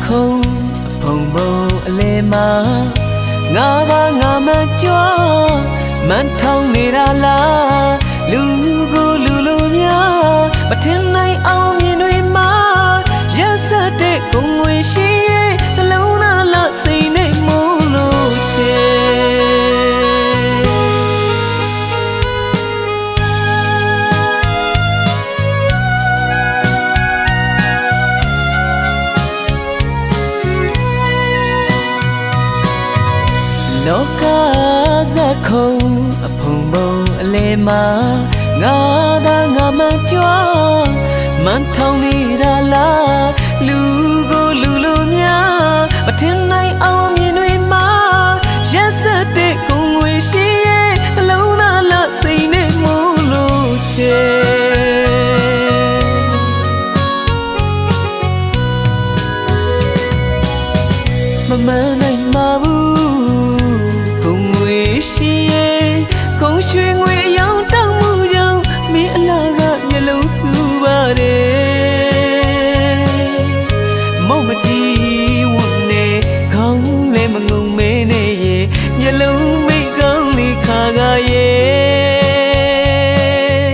ခုံဖုံဖုံအလဲမှာငါဘာငါမကြွမန်ထောင်းနေတာလားလူကိုလူလိုများမထင်နိုင်အောင်မြင်တွေမှာရက်စက်တဲ့ဂုံငွေရှိရဲ့နှလုံးသားလစိတ်နဲ့မို့လို့ချေလောကဇက်ခုံအဖုံဖုံအလဲမှာငါသာငါမကြွမန်ထောင်းနေတာလားလူကိုလူလိုများမထင်နိုင်အောင်မြင်တွေမှာရက်စက်တဲ့ဂုံငွေရှိရဲ့နှလုံးသားလစိတ်နဲ့မို့လို့ချေမမနိုင်ပါဘူးကုန်းရွှေငွေရောင်တောင်းမှုကြောင့်မင်းအလားကမျက်လုံးစူပါတယ်မောက်မကြည့်ဝတ်နေခေါင်းလဲမငုံမဲနဲ့ရဲ့မျက်လုံးမိတ်ကောင်းလေးခါကရဲ့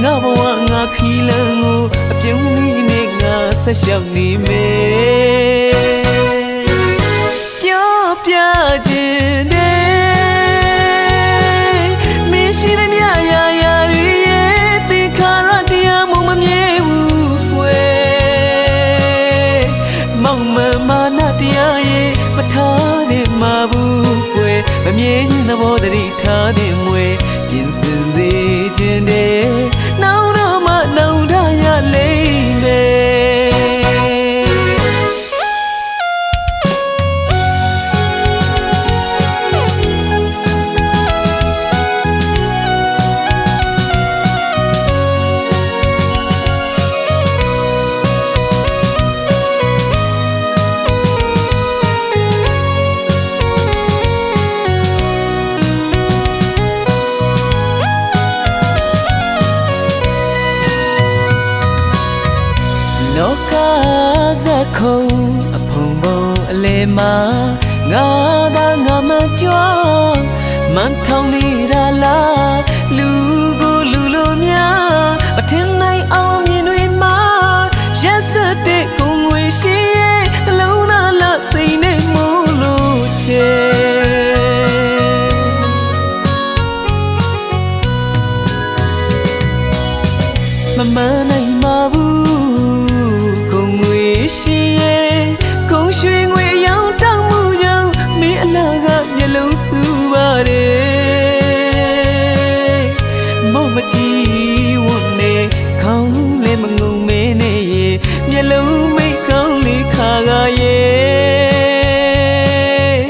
ငါဘဝငါခီးလန်းကိုအပြုံးလေးနဲ့ငါဆက်လျှောက်နေမယ်ပြောပြခြင်းတဲ့မထားတဲ့မှာဘူးကွယ်မမြဲခြင်းသဘောတည်းထားတဲ့မွေပြင်ဆင်စေခြင်းတဲ့နောက်တော့မှနောင်တရလိမ့်လောကဇက်ခုံအဖုံဖုံအလဲမှာငါသာငါမကြွမန်ထောင်းနေတာလားလူကိုလူလိုများမထင်နိုင်အောင်မြင်တွေမှာရက်စက်တဲ့ဂုံငွေရှိရဲ့နှလုံးသားလစိတ်နဲ့မို့လို့ချေမမနိုင်ပါဘူးမျက်လုံးစူပါတယ်မောက်မကြည့်ဝတ်နေခေါင်းလဲမငုံမဲနဲ့ရဲ့မျက်လုံးမိတ်ကောင်းလေးခါကရဲ့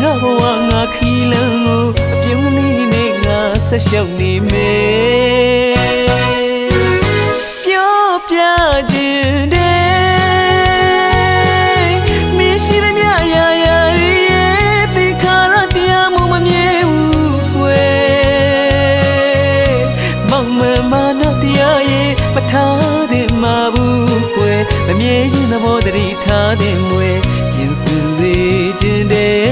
ငါဘဝငါခီးလန်းကိုအပြုံးလေးနဲ့ငါဆက်လျှောက်နေမယ်ပြောပြခြင်းတဲ့မထားတဲ့မှာဘူးကွယ်မမြဲခြင်းသဘောတည်းထားတဲ့မွေပြင်ဆင်စေခြင်းတဲ့